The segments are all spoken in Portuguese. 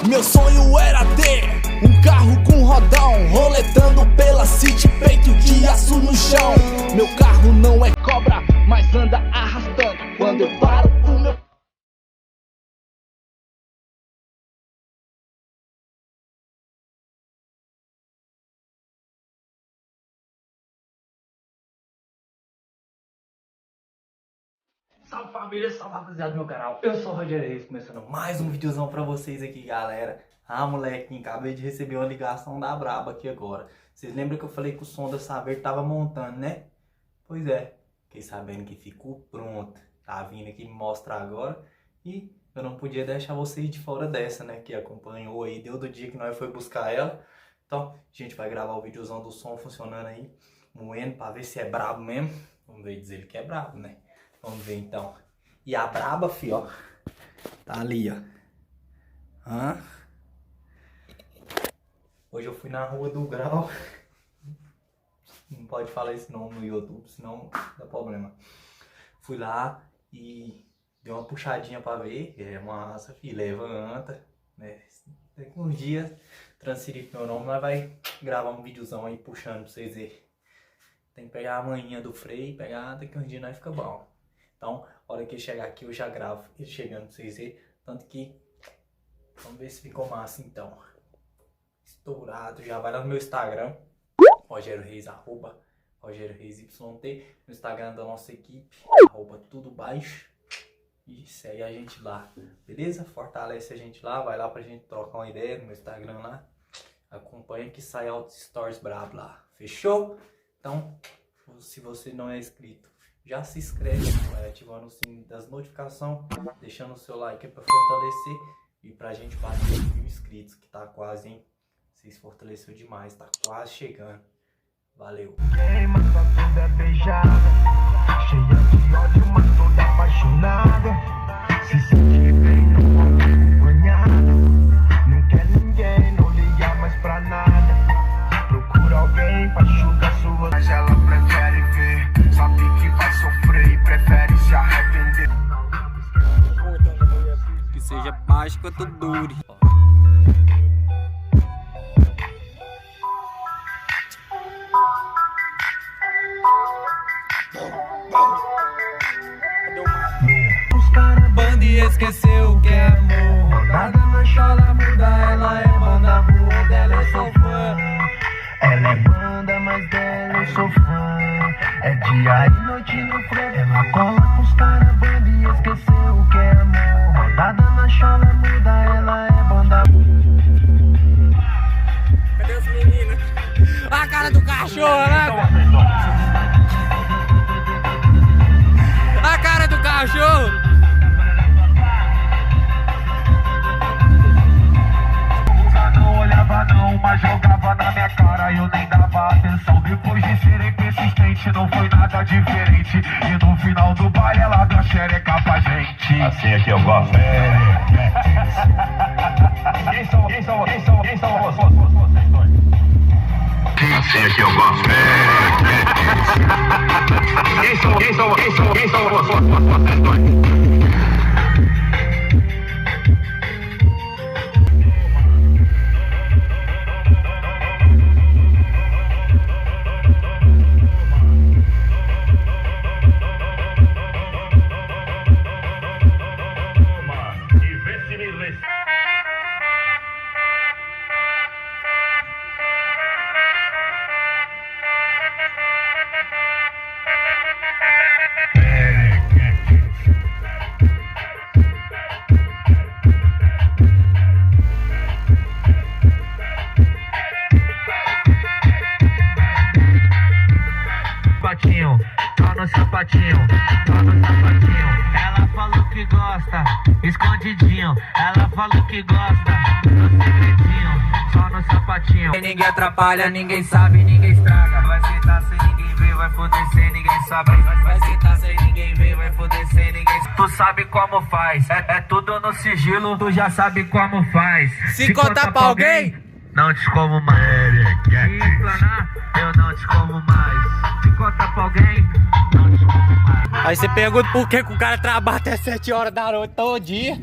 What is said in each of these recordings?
Meu sonho era ter um carro com rodão, roletando pela city, peito de aço no chão. Meu carro não é cobra, mas anda arrastando. Quando eu paro o meu... Salve família, salve rapaziada do meu canal, eu sou o Rogério Reis, começando mais um videozão pra vocês aqui, galera. Molequinho, acabei de receber uma ligação da braba aqui agora. Vocês lembram que eu falei que o som da Saber tava montando, né? Pois é, fiquei sabendo que ficou pronto, tá vindo aqui me mostrar agora. E eu não podia deixar vocês de fora dessa, né? Que acompanhou aí, deu do dia que nós foi buscar ela. Então, a gente vai gravar o videozão do som funcionando aí, moendo pra ver se é brabo mesmo. Vamos ver, dizer ele que é brabo, né? Vamos ver então. E a braba, fi, ó. Tá ali, ó. Hoje eu fui na Rua do Grau. Não pode falar esse nome no YouTube, senão dá problema. Fui lá e dei uma puxadinha pra ver. É massa, fi, levanta, né? Daqui uns dias, transferir pro meu nome, nós vai gravar um videozão aí puxando pra vocês verem. Tem que pegar a manhinha do freio, pegar, daqui uns dias nós fica bom. Então, a hora que chegar aqui eu já gravo ele chegando pra vocês verem. Tanto que, vamos ver se ficou massa então. Estourado, já vai lá no meu Instagram, Rogério Reis, arroba Rogério Reis YT. No Instagram da nossa equipe, arroba tudo baixo. E segue a gente lá, beleza? Fortalece a gente lá, vai lá pra gente trocar uma ideia no meu Instagram lá. Acompanha que sai altos stories brabo lá, fechou? Então, se você não é inscrito, já se inscreve, vai ativando o sininho das notificações, deixando o seu like para fortalecer e pra gente bater 1000 inscritos, que tá quase, hein? Vocês fortaleceu demais, tá quase chegando. Valeu! Queima, sua vida é beijada, cheia de ódio, mas toda apaixonada. Se sente bem, não pode acompanhar. Não quer ninguém, não liga mais pra nada. Procura alguém pra enxugar sua, mas ela prefere ver. Sabe que vai sofrer e prefere se arrepender. Que seja baixo quanto dure. Os caras banda e esqueceu o que é amor. Rodada na chola, muda, ela é banda, rua dela eu sou fã. Ela é banda, mas dela eu sou fã. É dia e noite no freio. Ela cola com os caras banda e esqueceu o que é amor. Rodada na chola, muda, ela é banda. Cadê os meninos? A cara do cachorro, né? A cara do cachorro! Não olhava não, mas jogava na minha cara e eu nem dava atenção. Depois de serem persistente, não foi nada diferente. E no final do baile ela deu a xereca pra gente. Assim é que eu gosto. Quem são vocês dois? Assim é que eu gosto. Quem são vocês dois? Tá no sapatinho, tá no sapatinho. Ela falou que gosta, escondidinho. Ela falou que gosta, no segredinho, só no sapatinho. Ninguém atrapalha, ninguém sabe, ninguém estraga. Vai sentar sem ninguém ver, vai foder sem ninguém sabe. Vai sentar sem ninguém ver, vai foder sem ninguém sabe. Tu sabe como faz, é tudo no sigilo, tu já sabe como faz. Se contar pra alguém, não te como mais. Se explanar, eu não te como mais. Se contar pra alguém, não te como mais. Aí você pergunta por que o cara trabalha até 7 horas da noite todo dia.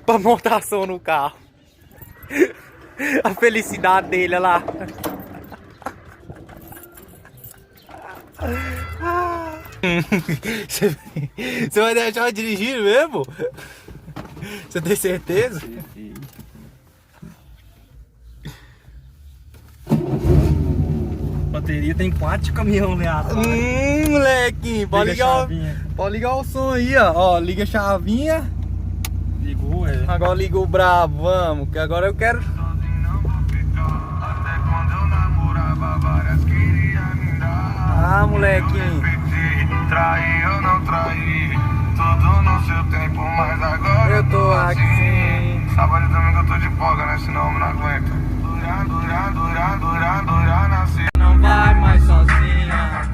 pra montar som no carro. A felicidade dele, olha lá. Você vai deixar eu dirigir mesmo? Você tem certeza? Bateria tem 4 caminhão, né? Moleque, pode ligar o som aí, ó. Ó, liga a chavinha. Ligou, é. Agora liga o brabo, vamos, que agora eu quero. Ah, molequinho. Traí ou não traí, tudo no seu tempo, mas agora Eu tô aqui. Sábado e domingo eu tô de folga, né? Senão eu não aguento. Durar, nasci. Não vai mais sozinha.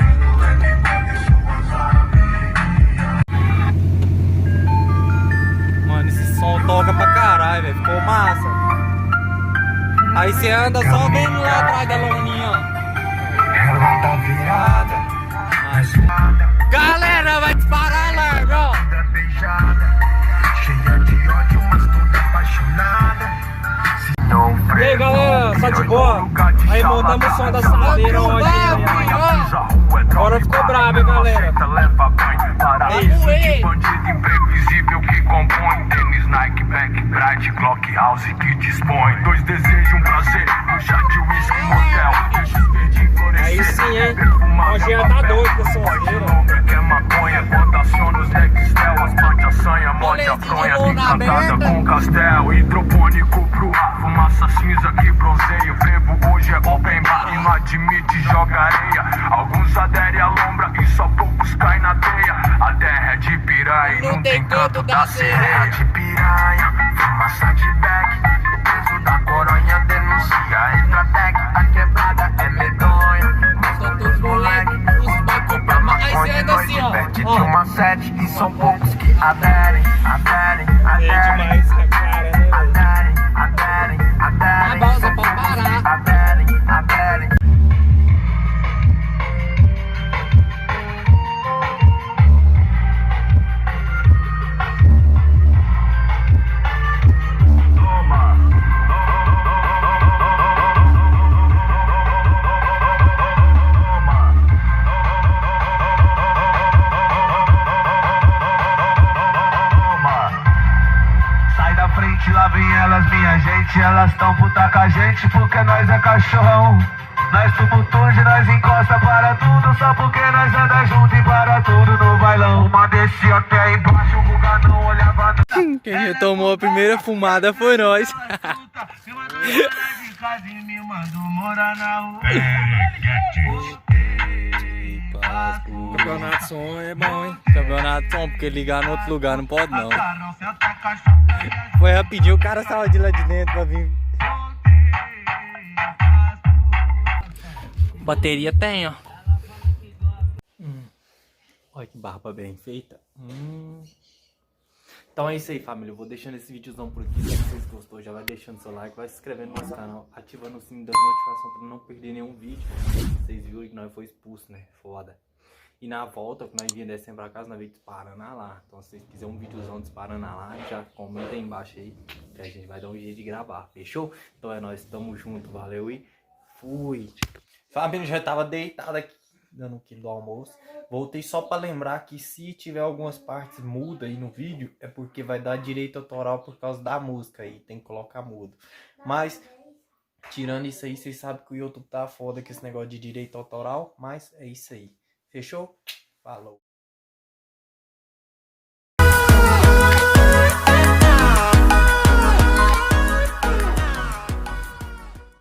Mano, esse som toca pra caralho, velho. Ficou massa. Aí você anda só vendo lá atrás da loninha, ó. Ela tá virada, Galera, vai disparar alarme, ó. beijada, cheia de ódio, mas toda apaixonada. Se não E aí, galera, só de boa? Aí montamos o som da sadeira hoje. Agora ficou brabo, hein, galera? leva banho, paraíso de bandido imprevisível que compõe. Tênis, Nike, Back, Bright, Glock, House que dispõe. 2 desejos, um prazer, um chá de whisky, motel. Aí sim, hein? Hoje já tá doido com o sonzeiro. Que é maconha, quando aciona os Nextel, as plante a sanha, morte a fronha, encantada com castel. Hidropônico pro ar, fumaça cinza que bronzeia. Frevo hoje é open bar e não admite joga areia. Alguns aderem à lombra e só poucos caem na teia. A terra é de piranha e não tem canto da sereia. De piranha, fumaça de back, o peso da coronha denuncia. Entra deck, a quebrada é medonha. Os moleque, os vai comprar maconha e nós diverte de uma 7 e são poucos que aderem. É demais, cara, né? Aderem. A pausa pra parar. Aderem. Lá vem elas, minha gente, elas tão puta com a gente porque nós é cachorrão. Nós tumultude, nós encosta para tudo só porque nós anda junto e para tudo no bailão. Uma descia até embaixo, o Guga não olhava não. Quem tomou a primeira fumada foi nós. Campeonato de som é bom, hein? Campeonato som, porque ligar no outro lugar não pode não. Foi rapidinho, o cara saiu de lá de dentro pra vir. Bateria tem, ó. Olha que barba bem feita. Então é isso aí, família. Eu vou deixando esse videozão por aqui. Se vocês gostou, já vai deixando seu like, vai se inscrevendo no nosso canal, ativando o sininho das notificações pra não perder nenhum vídeo. Vocês viram que nós foi expulso, né? Foda. E na volta, que nós vinha descendo pra casa, nós veio disparando lá. Então se vocês quiserem um videozão disparando lá, já comenta aí embaixo aí, que a gente vai dar um jeito de gravar, fechou? Então é nóis, tamo junto, valeu e fui. Família, já tava deitado aqui, dando um quilo do almoço. Voltei só pra lembrar que se tiver algumas partes mudas aí no vídeo, é porque vai dar direito autoral por causa da música aí, tem que colocar mudo. Mas, tirando isso aí, vocês sabem que o YouTube tá foda com esse negócio de direito autoral, mas é isso aí. Fechou? Falou!